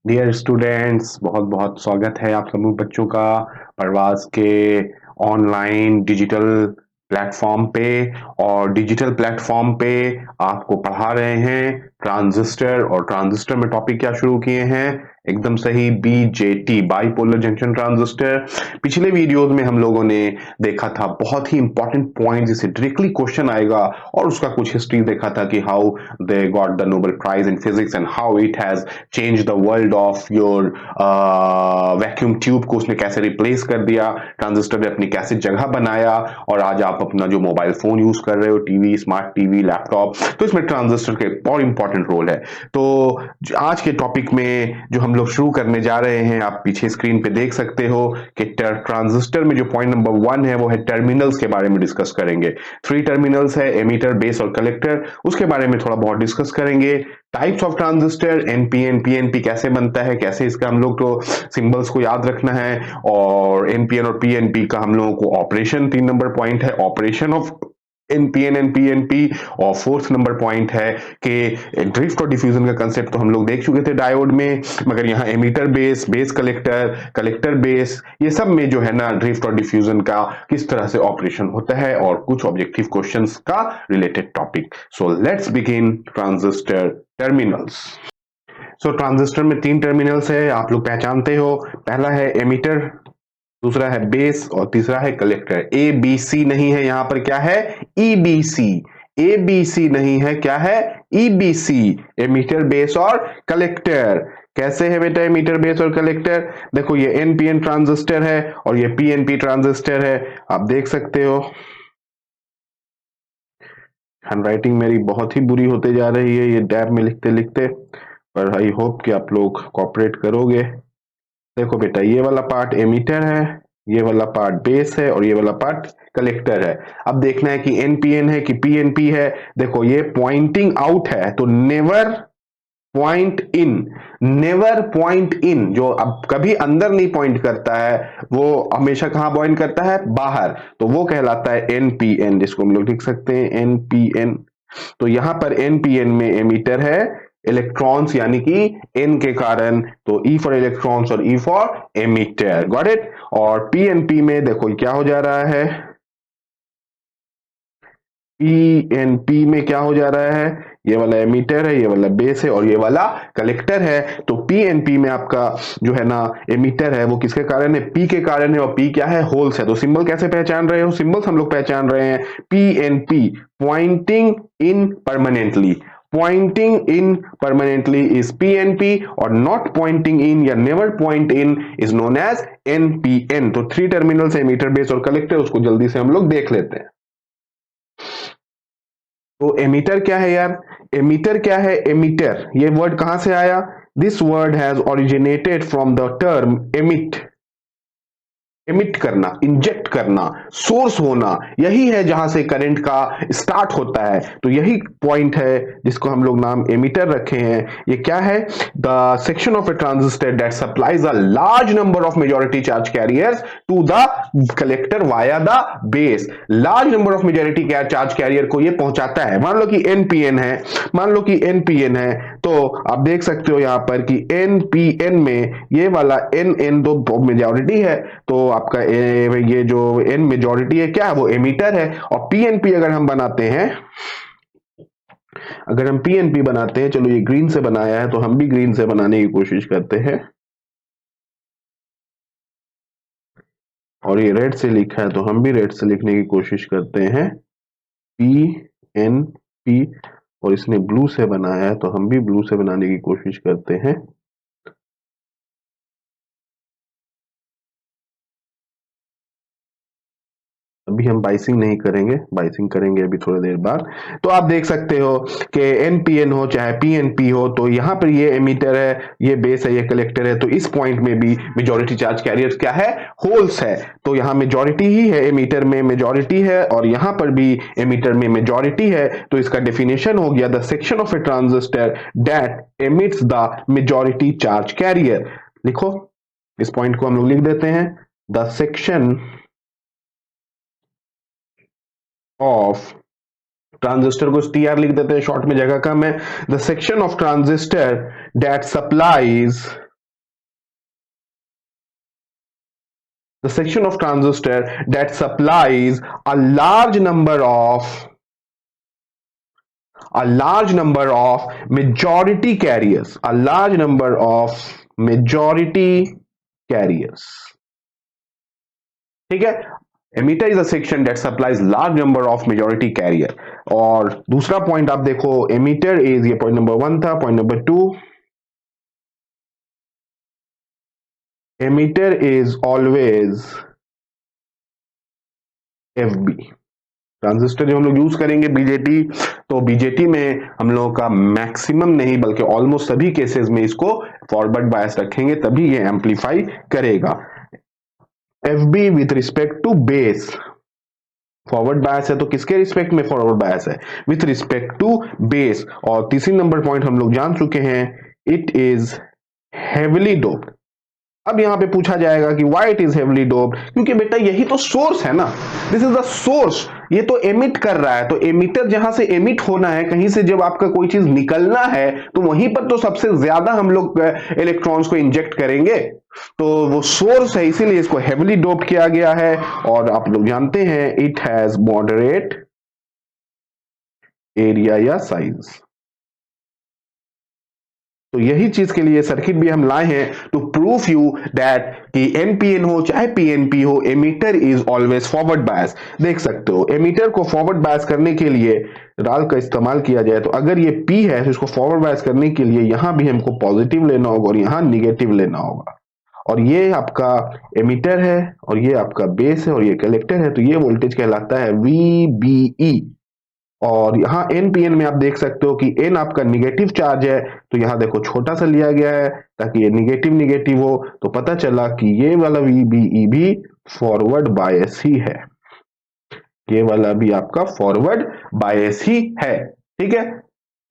Dear students, बहुत बहुत स्वागत है आप सभी बच्चों का प्रवास के ऑनलाइन डिजिटल प्लेटफॉर्म पे। और डिजिटल प्लेटफॉर्म पे आपको पढ़ा रहे हैं ट्रांजिस्टर। और ट्रांजिस्टर में टॉपिक क्या शुरू किए हैं? एकदम सही, बीजेटी, बाइपोलर जंक्शन ट्रांजिस्टर। पिछले वीडियोस में हम लोगों ने देखा था बहुत ही इंपॉर्टेंट पॉइंट, जिससे डायरेक्टली क्वेश्चन आएगा, और उसका कुछ हिस्ट्री देखा था कि how they got the Nobel prize in physics and how it has change the world of your vacuum tube को उसने कैसे रिप्लेस कर दिया, ट्रांजिस्टर ने अपनी कैसे जगह बनाया। और आज आप अपना जो मोबाइल फोन यूज कर रहे हो, टीवी, स्मार्ट टीवी, लैपटॉप, तो इसमें ट्रांजिस्टर का एक बहुत इंपॉर्टेंट रोल है। तो आज के टॉपिक में जो हम लोग शुरू करने जा रहे हैं, आप पीछे स्क्रीन पे देख सकते हो कि ट्रांजिस्टर में जो पॉइंट नंबर 1 है वो है टर्मिनल्स के बारे में डिस्कस करेंगे। 3 टर्मिनल्स है, एमीटर, बेस और कलेक्टर, उसके बारे में थोड़ा बहुत डिस्कस करेंगे। Types of transistor, NPN, PNP कैसे बनता है, कैसे इसका हम लोग को सिंबल्स को याद रखना है, और एनपीएन और पीएनपी का हम लोगों को ऑपरेशन, 3 नंबर पॉइंट है operation of NPN and PNP. और 4th नंबर पॉइंट है कि ड्रिफ्ट और डिफ्यूजन का कंसेप्ट तो हम लोग देख चुके थे डायोड में, मगर यहाँ emitter base, base collector, collector base, ये सब में जो है ना ड्रिफ्ट और डिफ्यूजन का किस तरह से ऑपरेशन होता है, और कुछ ऑब्जेक्टिव क्वेश्चंस का related topic. So let's begin transistor terminals. So transistor में 3 टर्मिनल्स है, आप लोग पहचानते हो। पहला है एमीटर, दूसरा है बेस और तीसरा है कलेक्टर। ए बी सी नहीं है, यहां पर क्या है? ईबीसी। ए बी सी नहीं है, क्या है? ईबीसी, एमीटर, बेस और कलेक्टर। कैसे है बेटा एमीटर, बेस और कलेक्टर? देखो, ये एनपीएन ट्रांजिस्टर है और ये पीएनपी ट्रांजिस्टर है, आप देख सकते हो। हैंडराइटिंग मेरी बहुत ही बुरी होते जा रही है ये टैब में लिखते लिखते, पर आई होप कि आप लोग कोऑपरेट करोगे। देखो बेटा, ये वाला पार्ट एमीटर है, ये वाला पार्ट बेस है और ये वाला पार्ट कलेक्टर है। अब देखना है कि एनपीएन है कि पीएनपी है। देखो, ये पॉइंटिंग आउट है तो नेवर पॉइंट इन, नेवर पॉइंट इन, जो अब कभी अंदर नहीं पॉइंट करता है, वो हमेशा कहां पॉइंट करता है? बाहर। तो वो कहलाता है एनपीएन, जिसको हम लोग लिख सकते हैं एनपीएन। तो यहां पर एनपीएन में एमीटर है, इलेक्ट्रॉन्स यानी कि एन के कारण, तो ई फॉर इलेक्ट्रॉन्स और E for emitter, got it. और पीएनपी में देखो क्या हो जा रहा है, पीएनपी में क्या हो जा रहा है? ये वाला एमीटर है, ये वाला बेस है और ये वाला कलेक्टर है। तो पीएनपी में आपका जो है ना एमीटर है, वो किसके कारण है? पी के कारण है। और पी क्या है? होल्स है। तो सिंबल कैसे पहचान रहे हो? सिंबल्स हम लोग पहचान रहे हैं PNP, pointing in permanently. Pointing in permanently is PNP, और नॉट पॉइंटिंग इन या never point in is known as NPN. तो 3 टर्मिनल्स, एमीटर, बेस और कलेक्टर, उसको जल्दी से हम लोग देख लेते हैं। तो एमीटर क्या है यार? एमीटर क्या है? एमीटर, ये वर्ड कहां से आया? This word has originated from the term emit. Emit करना, इंजेक्ट करना, सोर्स होना, यही है जहां से करंट का स्टार्ट होता है। तो यही पॉइंट है जिसको हम लोग नाम एमीटर रखे हैं। ये क्या है? The section of a transistor that supplies a large number of majority charge carriers to the collector via the base. Large number of majority charge carrier को ये पहुंचाता है। मान लो कि एनपीएन है, मान लो कि एनपीएन है, तो आप देख सकते हो यहां पर कि एनपीएन में ये वाला एन एन तो मेजॉरिटी है, तो आपका ये जो एन मेजॉरिटी है क्या है? वो एमीटर है। और पीएनपी अगर हम बनाते हैं, अगर हम पीएनपी बनाते हैं, चलो ये ग्रीन से बनाया है तो हम भी ग्रीन से बनाने की कोशिश करते हैं, और ये रेड से लिखा है तो हम भी रेड से लिखने की कोशिश करते हैं, पी एन पी। और इसने ब्लू से बनाया है तो हम भी ब्लू से बनाने की कोशिश करते हैं। अभी हम बाइसिंग नहीं करेंगे, बाइसिंग करेंगे अभी थोड़ी देर बाद। तो आप देख सकते हो कि एनपीएन हो चाहे पीएनपी हो, तो यहाँ पर ये एमीटर है, ये बेस है, ये कलेक्टर है। तो इस पॉइंट में भी मेजॉरिटी चार्ज कैरियर क्या है? होल्स है। तो यहाँ मेजॉरिटी ही है, एमीटर में मेजॉरिटी है और यहाँ पर भी एमीटर में मेजॉरिटी है। तो इसका डेफिनेशन हो गया, the section of a transistor that emits the majority charge carrier. लिखो, इस पॉइंट को हम लोग लिख देते हैं, द सेक्शन ऑफ ट्रांजिस्टर को टी आर लिख देते हैं, शॉर्ट में जगह कम है। The section of transistor that supplies the section of transistor that supplies a large number of majority carriers, a large number of majority carriers. ठीक है, emitter is a section that supplies large number of majority carrier. और दूसरा point आप देखो, emitter is, ये point number 1 था, point number 2, emitter is always FB. Transistor जो हम लोग यूज करेंगे बीजेटी, तो बीजेटी में हम लोगों का मैक्सिमम नहीं बल्कि ऑलमोस्ट सभी केसेस में इसको फॉरवर्ड बायस रखेंगे, तभी ये एम्पलीफाई करेगा। FB with respect to base, forward bias है तो किसके रिस्पेक्ट में फॉरवर्ड बायस है? With respect to base. और तीसरी नंबर पॉइंट हम लोग जान चुके हैं, इट इज हेविली डोप्ड। अब यहां पे पूछा जाएगा कि why it is heavily doped, क्योंकि बेटा यही तो सोर्स है ना, दिस इज द सोर्स, ये तो एमिट कर रहा है, तो एमिटर जहां से एमिट होना है, कहीं से जब आपका कोई चीज निकलना है तो वहीं पर तो सबसे ज्यादा हम लोग इलेक्ट्रॉन्स को इंजेक्ट करेंगे, तो वो सोर्स है, इसीलिए इसको हेविली डोप्ड किया गया है। और आप लोग जानते हैं इट हैज मॉडरेट एरिया या साइज। तो यही चीज के लिए सर्किट भी हम लाए हैं टू प्रूफ यू दैट कि एनपीएन हो चाहे पीएनपी हो, emitter is always forward bias. देख सकते हो एमीटर को फॉरवर्ड बायस करने के लिए राल का इस्तेमाल किया जाए, तो अगर ये पी है तो इसको फॉरवर्ड बायस करने के लिए यहां भी हमको पॉजिटिव लेना होगा और यहां निगेटिव लेना होगा। और ये आपका एमीटर है और ये आपका बेस है और ये कलेक्टर है, तो ये वोल्टेज कहलाता है VBE। और यहाँ एनपीएन में आप देख सकते हो कि एन आपका निगेटिव चार्ज है, तो यहाँ देखो छोटा सा लिया गया है ताकि ये निगेटिव निगेटिव हो, तो पता चला कि ये वाला VBE भी फॉरवर्ड बायस ही है, ये वाला भी आपका फॉरवर्ड बायस ही है। ठीक है,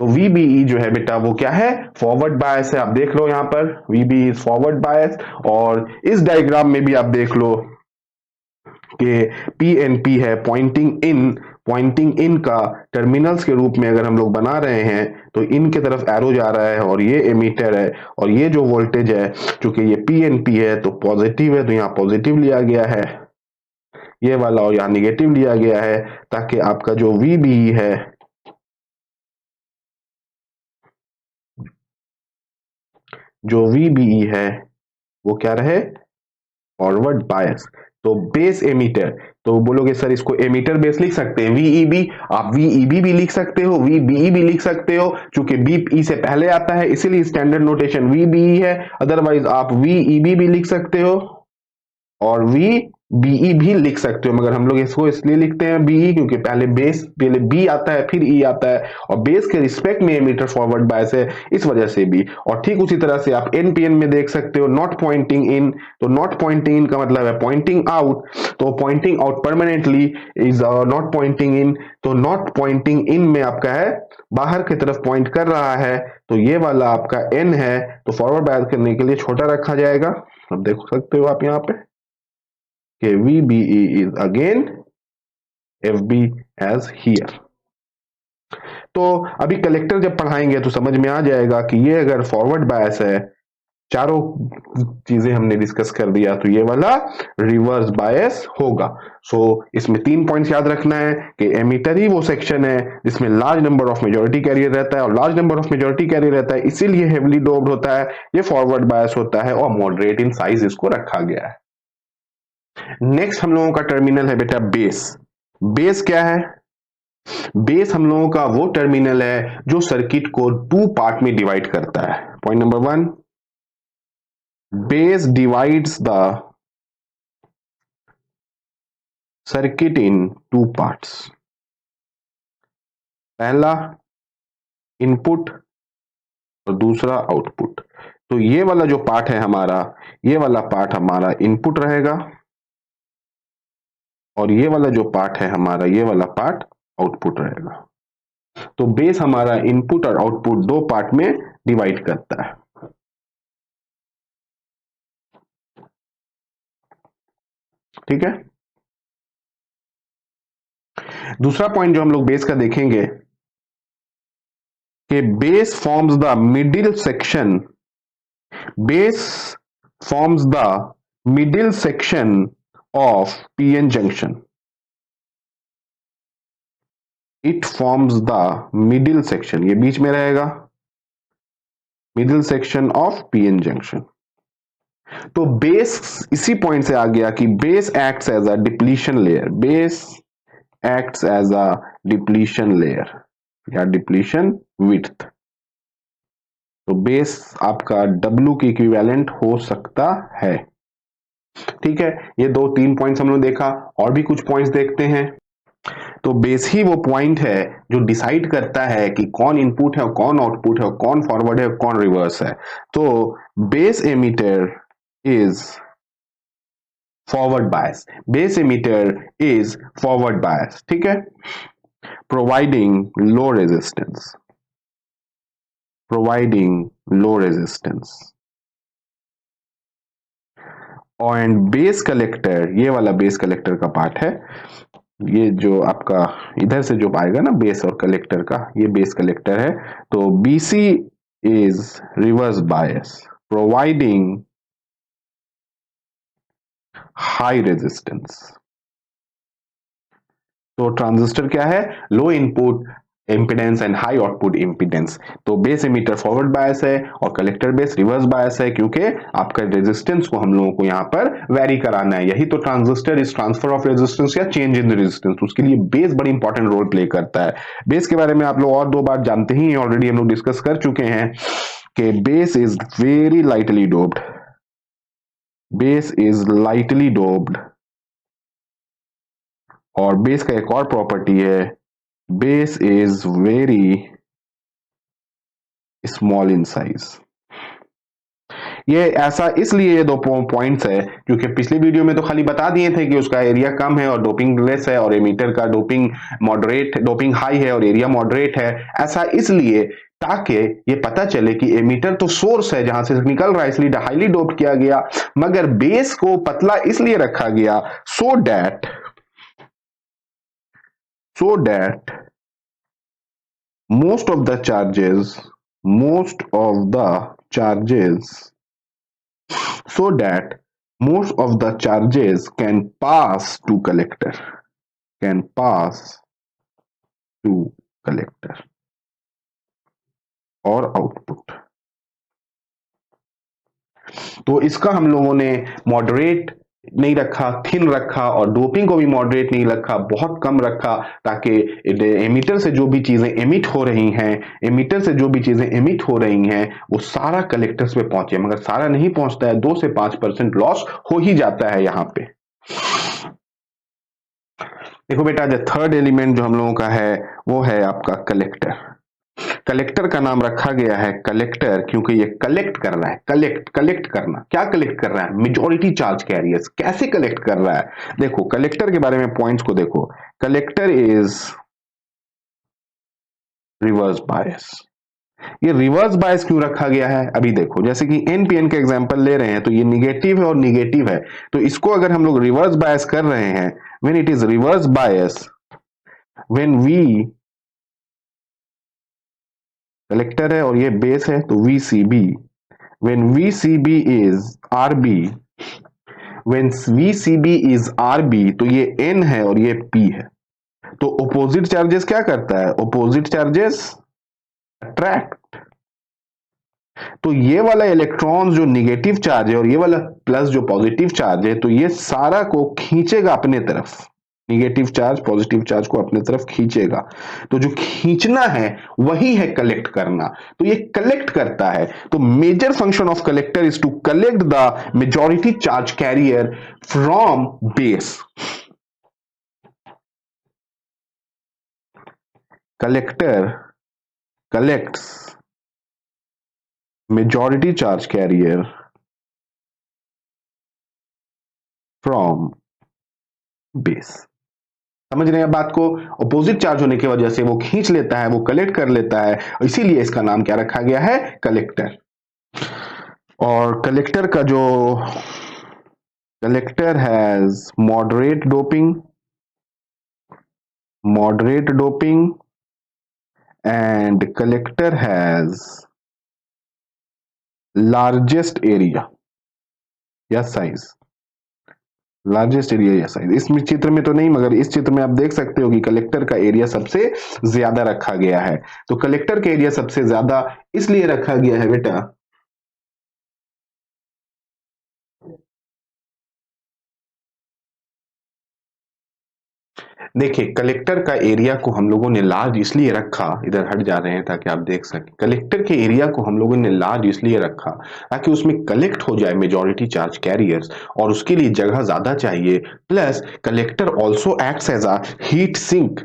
तो VBE जो है बेटा वो क्या है? फॉरवर्ड बायस है। आप देख लो यहाँ पर VBE इज फॉरवर्ड बायस। और इस डायग्राम में भी आप देख लो कि PNP है पॉइंटिंग इन का टर्मिनल्स के रूप में अगर हम लोग बना रहे हैं तो इन के तरफ एरो जा रहा है और ये एमीटर है, और ये जो वोल्टेज है चूंकि ये PNP है तो पॉजिटिव है, तो यहाँ पॉजिटिव लिया गया है ये वाला, और यहाँ निगेटिव लिया गया है ताकि आपका जो VBE है वो क्या रहे? Forward bias. तो बेस एमीटर, तो बोलोगे सर इसको एमीटर बेस लिख सकते हैं VEB, आप VEB भी लिख सकते हो, VBE भी लिख सकते हो, चूंकि BE से पहले आता है इसीलिए स्टैंडर्ड नोटेशन VBE है, अदरवाइज आप VEB भी लिख सकते हो और VBE भी लिख सकते हो, मगर हम लोग इसको इसलिए लिखते हैं BE क्योंकि पहले B आता है फिर E आता है, और बेस के रिस्पेक्ट में एमीटर फॉरवर्ड बायस है इस वजह से भी। और ठीक उसी तरह से आप NPN में देख सकते हो नॉट पॉइंटिंग इन, तो नॉट पॉइंटिंग इन का मतलब है पॉइंटिंग आउट, तो pointing out permanently is not pointing इन, तो नॉट पॉइंटिंग इन में आपका है बाहर की तरफ पॉइंट कर रहा है, तो ये वाला आपका N है, तो फॉरवर्ड बायस करने के लिए छोटा रखा जाएगा। अब देख सकते हो आप यहाँ पे कि VBE is again FB as here। तो अभी कलेक्टर जब पढ़ाएंगे तो समझ में आ जाएगा कि ये अगर फॉरवर्ड बायस है, चारों चीजें हमने डिस्कस कर दिया, तो ये वाला रिवर्स बायस होगा। सो इसमें 3 पॉइंट्स याद रखना है कि एमीटर ही वो सेक्शन है जिसमें large number of majority carrier रहता है, और large number of majority carrier रहता है इसीलिए हेवली डोप्ड होता है, ये फॉरवर्ड बायस होता है, और मॉडरेट इन साइज इसको रखा गया है। नेक्स्ट हम लोगों का टर्मिनल है बेटा बेस। बेस क्या है? बेस हम लोगों का वो टर्मिनल है जो सर्किट को 2 पार्ट में डिवाइड करता है। Point number 1, base divides the circuit in 2 parts. पहला इनपुट और दूसरा आउटपुट। तो ये वाला जो पार्ट है हमारा, ये वाला पार्ट हमारा इनपुट रहेगा, और ये वाला जो पार्ट है हमारा, ये वाला पार्ट आउटपुट रहेगा। तो बेस हमारा इनपुट और आउटपुट 2 पार्ट में डिवाइड करता है। ठीक है, दूसरा पॉइंट जो हम लोग बेस का देखेंगे कि base forms the middle section, base forms the middle section of PN junction. It forms the middle section, ये बीच में रहेगा, middle section of PN junction. तो बेस इसी पॉइंट से आ गया कि base acts as a depletion layer, base acts as a depletion layer या डिप्लीशन विड्थ। तो बेस आपका W के इक्विवेलेंट हो सकता है। ठीक है, ये दो तीन पॉइंट्स हम लोग देखा, और भी कुछ पॉइंट्स देखते हैं। तो बेस ही वो पॉइंट है जो डिसाइड करता है कि कौन इनपुट है और कौन आउटपुट है, कौन फॉरवर्ड है और कौन रिवर्स है। तो base emitter is forward bias, base emitter is forward bias. ठीक है, providing low resistance, providing low resistance. And base collector, ये वाला बेस कलेक्टर का पार्ट है, ये जो आपका इधर से जो आएगा ना बेस और कलेक्टर का, ये बेस कलेक्टर है। तो BC is reverse bias, providing high resistance. तो ट्रांजिस्टर क्या है, low input impedance and high output impedance. तो बेस एमिटर फॉरवर्ड बायस है और कलेक्टर बेस रिवर्स बायस है, क्योंकि आपका रेजिस्टेंस को हम लोगों को यहाँ पर वेरी कराना है। यही तो transistor is transfer of resistance या चेंज इन रेजिस्टेंस, उसके लिए बेस बड़ी इंपॉर्टेंट रोल प्ले करता है। बेस के बारे में आप लोग और दो बार जानते ही, ऑलरेडी हम लोग डिस्कस कर चुके हैं कि base is very lightly doped, base is lightly doped. और बेस का एक और प्रॉपर्टी है, base is very small in size. ये ऐसा इसलिए ये दो पॉइंट्स है क्योंकि पिछली वीडियो में तो खाली बता दिए थे कि उसका एरिया कम है और डोपिंग लेस है, और एमीटर का डोपिंग मॉडरेट, डोपिंग हाई है और एरिया मॉडरेट है। ऐसा इसलिए ताकि ये पता चले कि एमीटर तो सोर्स है जहां से निकल रहा है, इसलिए हाईली डोप्ड किया गया, मगर बेस को पतला इसलिए रखा गया so that most of the charges so that most of the charges can pass to collector, और आउटपुट। तो इसका हम लोगों ने मॉडरेट नहीं रखा, थिन रखा, और डोपिंग को भी मॉडरेट नहीं रखा, बहुत कम रखा, ताकि एमिटर से जो भी चीजें एमिट हो रही हैं, एमिटर से जो भी चीजें एमिट हो रही हैं वो सारा कलेक्टर्स पे पहुंचे। मगर सारा नहीं पहुंचता है, 2 से 5% लॉस हो ही जाता है यहां पे। देखो बेटा, जो थर्ड एलिमेंट जो हम लोगों का है वो है आपका कलेक्टर। कलेक्टर का नाम रखा गया है कलेक्टर क्योंकि ये कलेक्ट कर रहा है, कलेक्ट करना। क्या कलेक्ट कर रहा है, मेजॉरिटी चार्ज कैरियर्स। कैसे कलेक्ट कर रहा है, देखो कलेक्टर के बारे में पॉइंट्स को देखो। कलेक्टर इज रिवर्स बायस। ये रिवर्स बायस क्यों रखा गया है, अभी देखो, जैसे कि एनपीएन का एग्जांपल ले रहे हैं तो ये निगेटिव है और निगेटिव है, तो इसको अगर हम लोग रिवर्स बायस कर रहे हैं, when it is reverse bias, when we collector है और ये बेस है, तो VCB, when VCB is RB, when VCB is RB, तो ये N है और ये P है। तो ऑपोजिट चार्जेस क्या करता है, ऑपोजिट चार्जेस अट्रैक्ट। तो ये वाला इलेक्ट्रॉन जो निगेटिव चार्ज है और ये वाला प्लस जो पॉजिटिव चार्ज है, तो ये सारा को खींचेगा अपने तरफ, निगेटिव चार्ज पॉजिटिव चार्ज को अपने तरफ खींचेगा। तो जो खींचना है वही है कलेक्ट करना, तो ये कलेक्ट करता है। तो major function of collector is to collect the majority charge carrier from base. Collector collects majority charge carrier from base. समझ रहे हैं बात को, ऑपोजिट चार्ज होने की वजह से वो खींच लेता है, वो कलेक्ट कर लेता है, इसीलिए इसका नाम क्या रखा गया है, कलेक्टर। और कलेक्टर का जो collector has moderate doping and collector has largest area या साइज। लार्जेस्ट एरिया या साइज, इस चित्र में तो नहीं मगर इस चित्र में आप देख सकते हो कि कलेक्टर का एरिया सबसे ज्यादा रखा गया है। तो कलेक्टर का एरिया सबसे ज्यादा इसलिए रखा गया है बेटा, देखिए कलेक्टर का एरिया को हम लोगों ने लार्ज इसलिए रखा, इधर हट जा रहे हैं ताकि आप देख सकें, कलेक्टर के एरिया को हम लोगों ने लार्ज इसलिए रखा ताकि उसमें कलेक्ट हो जाए मेजॉरिटी चार्ज कैरियर्स, और उसके लिए जगह ज्यादा चाहिए। Plus collector also acts as a heat sink,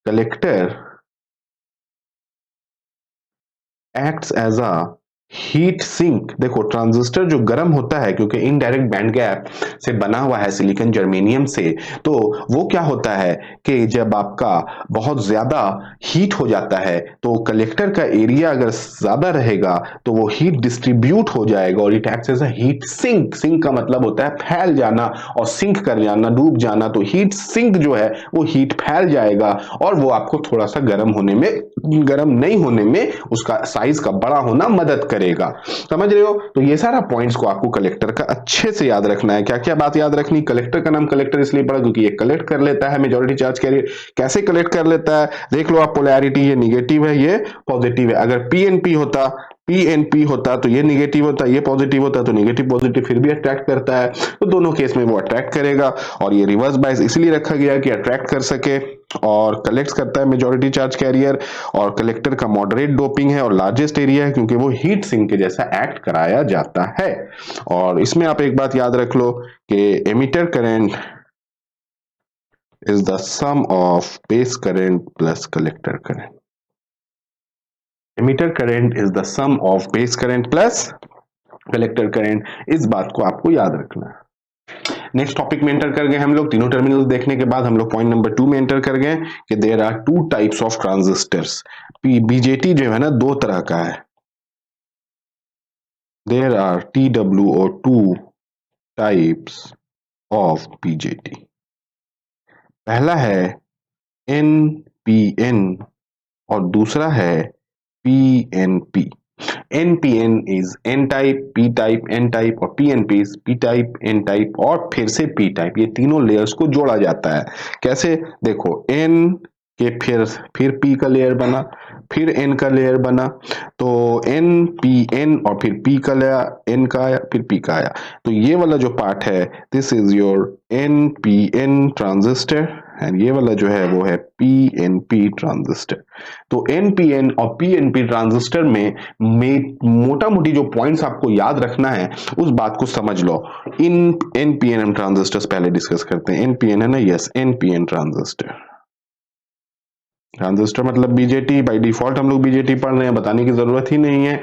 collector acts as a heat sink. देखो ट्रांजिस्टर जो गर्म होता है क्योंकि इनडायरेक्ट बैंड गैप से बना हुआ है सिलिकॉन जर्मेनियम से, तो वो क्या होता है कि जब आपका बहुत ज्यादा हीट हो जाता है तो कलेक्टर का एरिया अगर ज्यादा रहेगा तो वो हीट डिस्ट्रीब्यूट हो जाएगा और it acts as a heat sink. Sink का मतलब होता है फैल जाना और सिंक कर जाना, डूब जाना। तो हीट सिंक जो है वो हीट फैल जाएगा और वो आपको थोड़ा सा गर्म होने में, गर्म नहीं होने में उसका साइज का बड़ा होना मदद करेगा। समझ रहे हो? तो ये सारा पॉइंट्स को आपको कलेक्टर का अच्छे से याद रखना है। क्या क्या बात याद रखनी? कलेक्टर का नाम कलेक्टर इसलिए पड़ा क्योंकि ये कलेक्ट कर लेता है मेजॉरिटी चार्ज कैरियर। कैसे कलेक्ट कर लेता है देख लो आप, पोलैरिटी ये निगेटिव है ये पॉजिटिव है। अगर पीएनपी होता, पीएनपी होता तो ये निगेटिव होता, ये पॉजिटिव होता तो निगेटिव पॉजिटिव फिर भी अट्रैक्ट करता है। तो दोनों केस में वो अट्रैक्ट करेगा और ये रिवर्स बायस इसलिए रखा गया है कि अट्रैक्ट कर सके और कलेक्ट करता है मेजॉरिटी चार्ज कैरियर। और कलेक्टर का मॉडरेट डोपिंग है और लार्जेस्ट एरिया है क्योंकि वो हीट सिंक के जैसा एक्ट कराया जाता है। और इसमें आप एक बात याद रख लो कि emitter current is the sum of base current plus collector current. Emitter current is the sum of base current plus collector current. इस बात को आपको याद रखना है। नेक्स्ट टॉपिक में एंटर कर गए हम लोग। तीनों टर्मिनल्स देखने के बाद हम लोग पॉइंट नंबर 2 में एंटर कर गए कि there are two types of transistors. BJT जो है ना दो तरह का है। There are TWO2 types of BJT. पहला है NPN और दूसरा है PNP। NPN is N type, P type, N type और PNP is P type, N type और फिर से P टाइप। ये तीनों लेयर्स को जोड़ा जाता है। कैसे? देखो N के फिर P का लेयर बना, फिर N का लेयर बना, तो N P N और फिर P का लेयर, N का आया फिर P का आया। तो ये वाला जो पार्ट है this is your NPN transistor and ये वाला जो है वो है PNP ट्रांजिस्टर। तो NPN और PNP ट्रांजिस्टर में मोटा मोटी जो पॉइंट्स आपको याद रखना है उस बात को समझ लो। इन NPN ट्रांजिस्टर्स पहले डिस्कस करते हैं। NPN है ना, यस NPN ट्रांजिस्टर। ट्रांजिस्टर मतलब बीजेटी, बाय डिफॉल्ट हम लोग बीजेटी पढ़ रहे हैं, बताने की जरूरत ही नहीं है।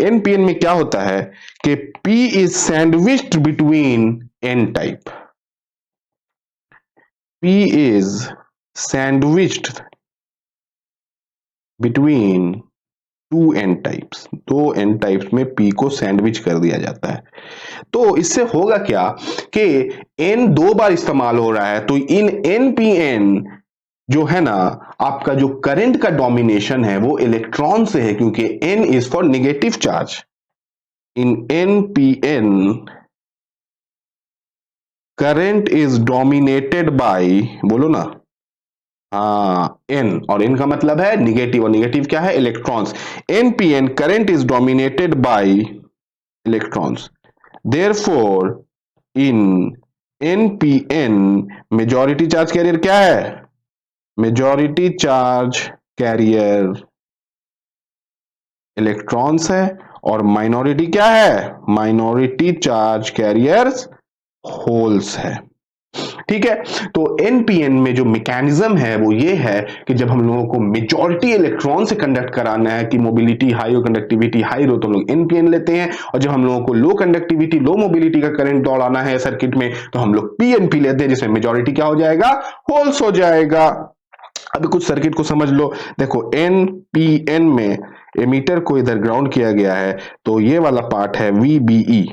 एनपीएन में क्या होता है कि P is sandwiched between N type. P is sandwiched between to N types. दो N टाइप्स में P को सैंडविच कर दिया जाता है। तो इससे होगा क्या कि N दो बार इस्तेमाल हो रहा है, तो इन NPN जो है ना आपका जो करंट का डोमिनेशन है वो इलेक्ट्रॉन से है क्योंकि N is for negative charge. In NPN current is dominated by, बोलो ना, हाँ N, और N का मतलब है निगेटिव और निगेटिव क्या है? Electrons. NPN current is dominated by electrons, therefore in NPN majority charge career क्या है? मेजॉरिटी चार्ज कैरियर इलेक्ट्रॉन्स है और माइनॉरिटी क्या है? माइनॉरिटी चार्ज कैरियर्स होल्स है। ठीक है, तो एनपीएन में जो मैकेनिज्म है वो ये है कि जब हम लोगों को मेजॉरिटी इलेक्ट्रॉन से कंडक्ट कराना है कि मोबिलिटी हाई हो, कंडक्टिविटी हाई हो, तो हम लोग एनपीएन लेते हैं, और जब हम लोगों को लो कंडक्टिविटी लो मोबिलिटी का करंट दौड़ाना है सर्किट में तो हम लोग पीएनपी लेते हैं, जिसमें मेजॉरिटी क्या हो जाएगा? होल्स हो जाएगा। अभी कुछ सर्किट को समझ लो। देखो एनपीएन में एमीटर को इधर ग्राउंड किया गया है, तो ये वाला पार्ट है VBE।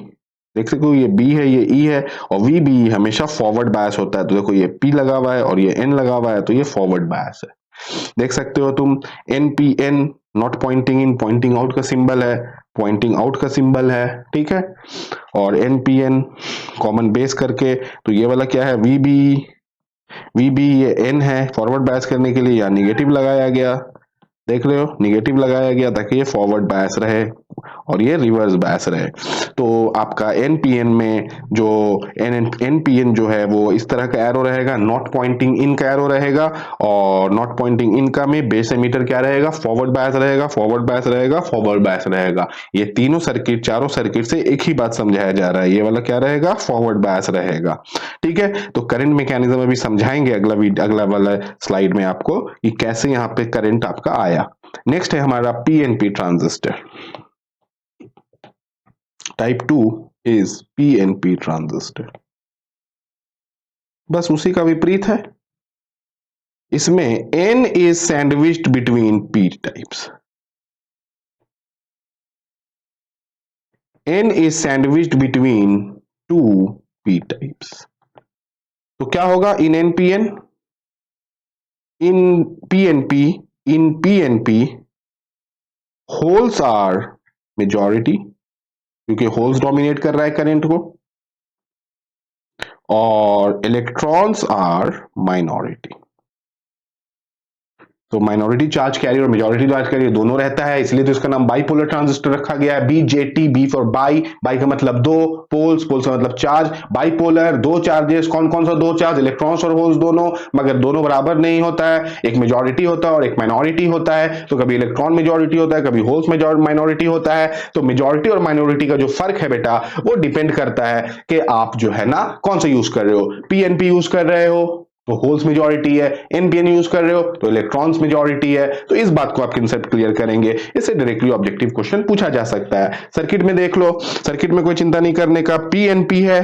देख सकते हो ये B है ये E है, और VBE हमेशा फॉरवर्ड बायस होता है। तो देखो ये P लगा हुआ है और ये N लगा हुआ है, तो ये फॉरवर्ड बायस है। देख सकते हो तुम NPN not pointing in, pointing out का सिंबल है, पॉइंटिंग आउट का सिंबल है, ठीक है। और एनपीएन कॉमन बेस करके, तो ये वाला क्या है, वीबी ये एन है, फॉरवर्ड बायस करने के लिए या निगेटिव लगाया गया, देख रहे हो, निगेटिव लगाया गया ताकि ये फॉरवर्ड बायस रहे और ये रिवर्स बायस रहे। तो आपका एनपीएन में जो एनपीएन जो है वो इस तरह का एरो रहेगा, नॉट पॉइंटिंग इन का एरो रहेगा, और नॉट पॉइंटिंग इन का में बेस एमीटर क्या रहेगा, फॉरवर्ड बायस रहेगा, फॉरवर्ड बायस रहेगा, फॉरवर्ड बायस रहेगा। ये तीनों सर्किट, चारों सर्किट से एक ही बात समझाया जा रहा है, ये वाला क्या रहेगा, फॉरवर्ड बायस रहेगा, ठीक है। तो करंट मैकेनिज्म अभी समझाएंगे अगला वाला स्लाइड में आपको कि कैसे यहाँ पे करंट आपका आया। नेक्स्ट है हमारा PNP transistor. Type 2 is PNP transistor, बस उसी का विपरीत है। इसमें N is sandwiched between P types, N is sandwiched between two P types. तो क्या होगा in NPN, in PNP, in PNP holes are majority, क्योंकि होल्स डोमिनेट कर रहा है करंट को, और इलेक्ट्रॉन्स आर माइनॉरिटी। तो माइनॉरिटी चार्ज कैरियर और मेजॉरिटी चार्ज कैरियर दोनों रहता है, इसलिए तो इसका नाम बाइपोलर ट्रांजिस्टर रखा गया है, BJT, B for bi, bi का मतलब दो, पोल्स, पोल्स का मतलब चार्ज, बाइपोलर दो चार्जेस, कौन कौन सा दो चार्ज, इलेक्ट्रॉन्स और होल्स दोनों, मगर दोनों बराबर नहीं होता है, एक मेजॉरिटी होता है और एक माइनॉरिटी होता है। तो कभी इलेक्ट्रॉन मेजॉरिटी होता है, कभी होल्स माइनॉरिटी होता है। तो मेजॉरिटी और माइनॉरिटी का जो फर्क है बेटा, वो डिपेंड करता है कि आप जो है ना कौन सा यूज कर रहे हो, पीएनपी यूज कर रहे हो तो होल्स मेजॉरिटी है, एनपीएन यूज कर रहे हो तो इलेक्ट्रॉन्स मेजॉरिटी है। तो इस बात को आप कंसेप्ट क्लियर करेंगे, इससे डायरेक्टली ऑब्जेक्टिव क्वेश्चन पूछा जा सकता है। सर्किट में देख लो, सर्किट में कोई चिंता नहीं करने का, पीएनपी है,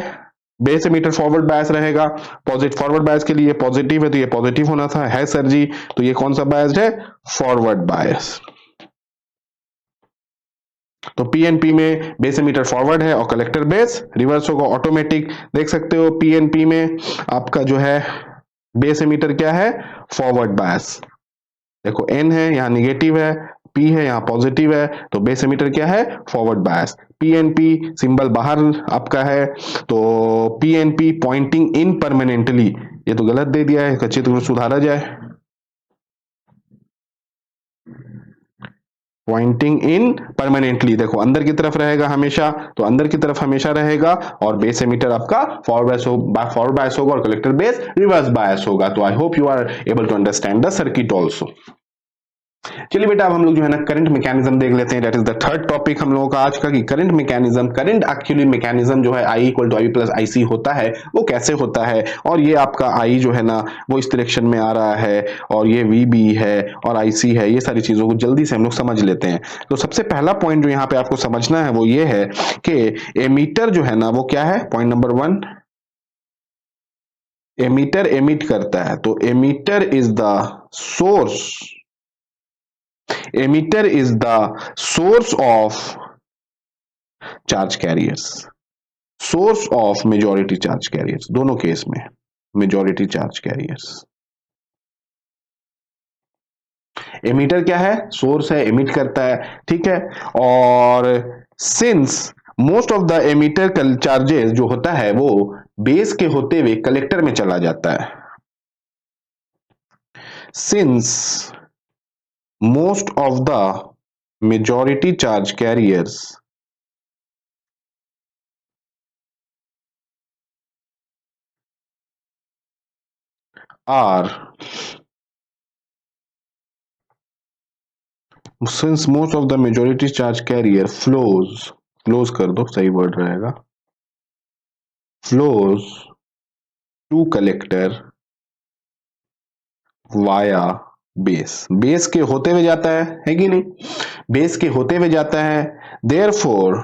बेस एमीटर फॉरवर्ड बायस रहेगा, पॉजिटिव फॉरवर्ड बायस के लिए पॉजिटिव है तो ये पॉजिटिव होना था, है सर जी, तो ये कौन सा बायस्ड है, फॉरवर्ड बायस। तो पीएनपी में बेस एमीटर फॉरवर्ड है और कलेक्टर बेस रिवर्स होगा ऑटोमेटिक। देख सकते हो पीएनपी में आपका जो है बेस एमीटर क्या है, फॉरवर्ड बायस। देखो एन है यहाँ निगेटिव है, पी है यहाँ पॉजिटिव है, तो बेस एमीटर क्या है, फॉरवर्ड बायस। पीएनपी सिंबल बाहर आपका है, तो पीएनपी पॉइंटिंग इन परमानेंटली, ये तो गलत दे दिया है, अच्छी तरह सुधारा जाए, पॉइंटिंग इन परमानेंटली, देखो अंदर की तरफ रहेगा हमेशा, तो अंदर की तरफ हमेशा रहेगा, और बेस एमीटर आपका फॉरवर्ड बायस होगा और कलेक्टर बेस रिवर्स बायस होगा। तो I hope you are able to understand the circuit also. चलिए बेटा अब हम लोग जो है ना करंट मैकेनिज्म देख लेते हैं, that is the third topic हम लोगों का आज का, कि current mechanism, current actually mechanism जो है I equal to I plus I C होता है, वो कैसे होता है, और ये आपका आई जो है ना वो इस डायरेक्शन में आ रहा है, और ये वी बी है और आई सी है, ये सारी चीजों को जल्दी से हम लोग समझ लेते हैं। तो सबसे पहला पॉइंट जो यहाँ पे आपको समझना है वो ये है कि एमीटर जो है ना वो क्या है, पॉइंट नंबर 1, एमीटर एमिट करता है, तो emitter is the source, emitter is the source of charge carriers, source of majority charge carriers, दोनों केस में majority charge carriers। emitter क्या है, source है, emit करता है, ठीक है। और since most of the emitter charges जो होता है वो बेस के होते हुए कलेक्टर में चला जाता है, since most of the majority charge carriers are, since most of the majority charge carrier flows कर दो सही वर्ड रहेगा, flows to collector via base के होते हुए जाता है कि नहीं, बेस के होते हुए जाता है, therefore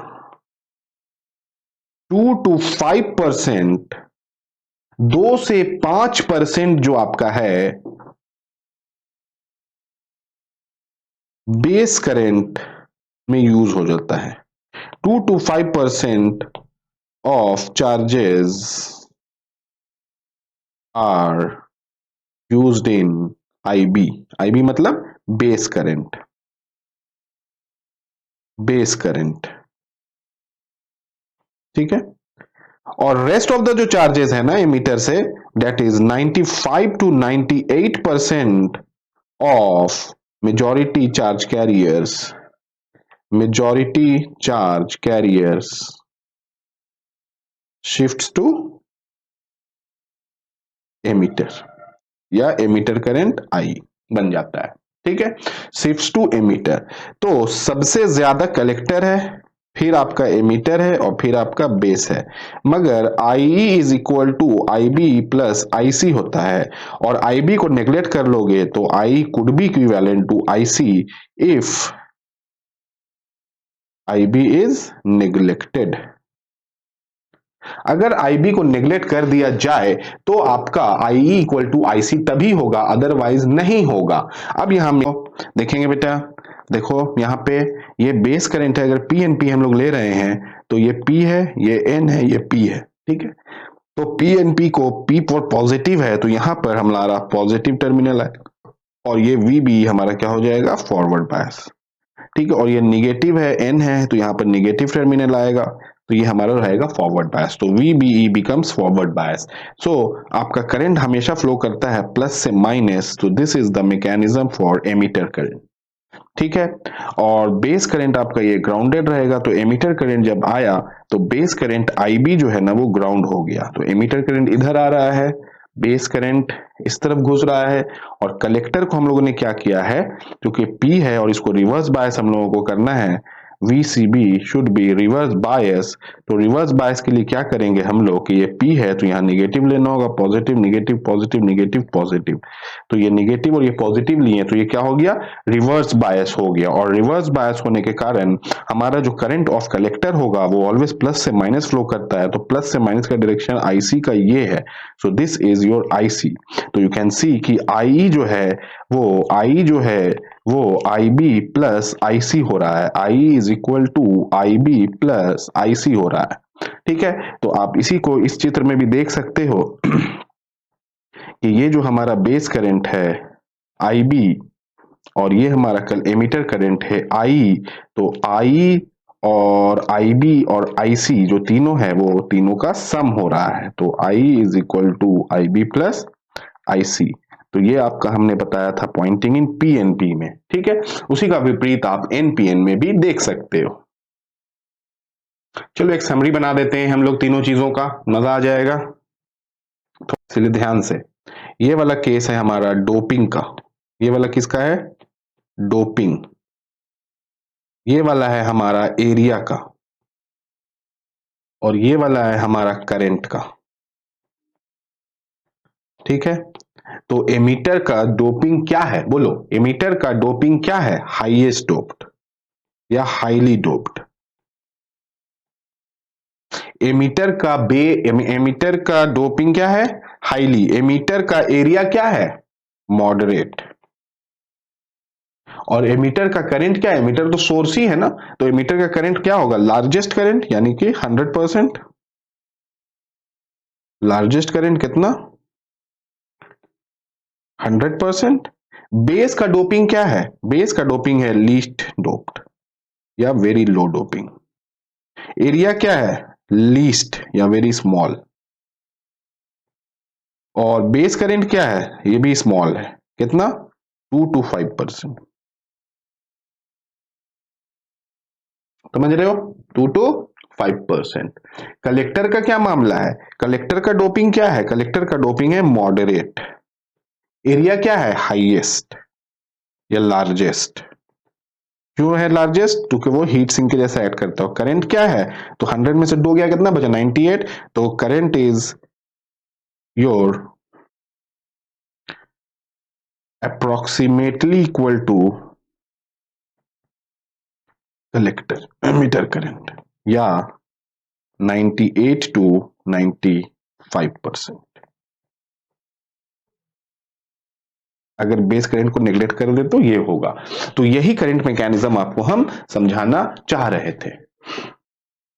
2 to 5%, 2 से 5% जो आपका है बेस करंट में यूज हो जाता है, 2 to 5% of charges are used in IB, IB मतलब बेस करंट। बेस करंट, ठीक है। और रेस्ट ऑफ द जो चार्जेस है ना एमीटर से, that is 95 to 98% of majority charge carriers, majority charge carriers shifts to emitter, या एमीटर करंट आई बन जाता है, ठीक है। शिफ्ट्स टू एमीटर, तो सबसे ज्यादा कलेक्टर है, फिर आपका एमीटर है और फिर आपका बेस है। मगर I is equal to I B plus I C होता है, और आई बी को नेग्लेक्ट कर लोगे तो I could be equivalent to I C if I B is neglected. अगर IB को नेग्लेक्ट कर दिया जाए तो आपका IE इक्वल टू IC तभी होगा, अदरवाइज नहीं होगा। अब यहां देखेंगे बेटा, देखो यहाँ पे ये बेस करंट है, अगर P and P हम लोग ले रहे हैं तो ये P है, ये N है, ये P है, ठीक है। तो P and P को P पर पॉजिटिव है तो यहां पर हमारा पॉजिटिव टर्मिनल है, और ये VB हमारा क्या हो जाएगा, फॉरवर्ड बायस, ठीक है। और ये निगेटिव है, N है, तो यहाँ पर निगेटिव टर्मिनल आएगा, तो ये हमारा रहेगा फॉरवर्ड बायस, तो VBE बिकम्स फॉरवर्ड बायस। सो आपका करंट हमेशा फ्लो करता है प्लस से माइनस, तो this is the mechanism for emitter current, ठीक है। और बेस करंट आपका ये ग्राउंडेड रहेगा, तो एमीटर करंट जब आया तो बेस करंट IB जो है ना वो ग्राउंड हो गया, तो एमीटर करंट इधर आ रहा है, बेस करंट इस तरफ घुस रहा है, और कलेक्टर को हम लोगों ने क्या किया है, क्योंकि P है और इसको रिवर्स बायस हम लोगों को करना है, VCB should be reverse bias. तो रिवर्स बायस के लिए क्या करेंगे हम लोग कि ये P है तो यहाँ निगेटिव लेना होगा, positive negative positive negative positive, तो ये निगेटिव और ये पॉजिटिव लिए तो ये क्या हो गया, रिवर्स बायस हो गया। और रिवर्स बायस होने के कारण हमारा जो करंट ऑफ कलेक्टर होगा वो ऑलवेज प्लस से माइनस फ्लो करता है, तो प्लस से माइनस का डायरेक्शन IC का ये है, so this is your IC। तो यू कैन सी कि I जो है वो IB प्लस IC हो रहा है, I is equal to IB plus IC हो रहा है, ठीक है। तो आप इसी को इस चित्र में भी देख सकते हो कि ये जो हमारा बेस करंट है IB और ये हमारा कल एमीटर करंट है I, तो I और IB और IC जो तीनों है वो तीनों का सम हो रहा है, तो I is equal to IB plus IC। तो ये आपका हमने बताया था पॉइंटिंग इन PNP में, ठीक है। उसी का विपरीत आप NPN में भी देख सकते हो। चलो एक समरी बना देते हैं हम लोग तीनों चीजों का, मजा आ जाएगा। तो इसलिए ध्यान से, ये वाला केस है हमारा डोपिंग का, ये वाला किसका है, डोपिंग। ये वाला है हमारा एरिया का, और ये वाला है हमारा करंट का, ठीक है। तो एमीटर का डोपिंग क्या है, बोलो एमीटर का डोपिंग क्या है, हाईएस्ट डोप्ड या हाईली डोप्ड। एमीटर का डोपिंग क्या है, हाईली। एमीटर का एरिया क्या है, मॉडरेट। और एमीटर का करंट क्या है, एमीटर तो सोर्स ही है ना, तो एमीटर का करंट क्या होगा, लार्जेस्ट करंट, यानी कि 100%। लार्जेस्ट करंट कितना, 100%। बेस का डोपिंग क्या है, बेस का डोपिंग है लीस्ट डोप्ड या वेरी लो डोपिंग। एरिया क्या है, लीस्ट या वेरी स्मॉल। और बेस करंट क्या है, ये भी स्मॉल है, कितना, 2 to 5%। समझ रहे हो, 2 to 5%। कलेक्टर का क्या मामला है, कलेक्टर का डोपिंग क्या है, कलेक्टर का डोपिंग है मॉडरेट। एरिया क्या है, हाईएस्ट या लार्जेस्ट। क्यों है लार्जेस्ट, क्योंकि वो हीट सिंक के जैसा एक्ट करता है। करंट क्या है, तो 100 में से 2 गया, कितना बचा, 98। तो current is your approximately equal to collector emitter current, या 98 to 95%। अगर बेस करंट को नेग्लेक्ट कर दे तो ये होगा। तो यही करंट मैकेनिज्म आपको हम समझाना चाह रहे थे।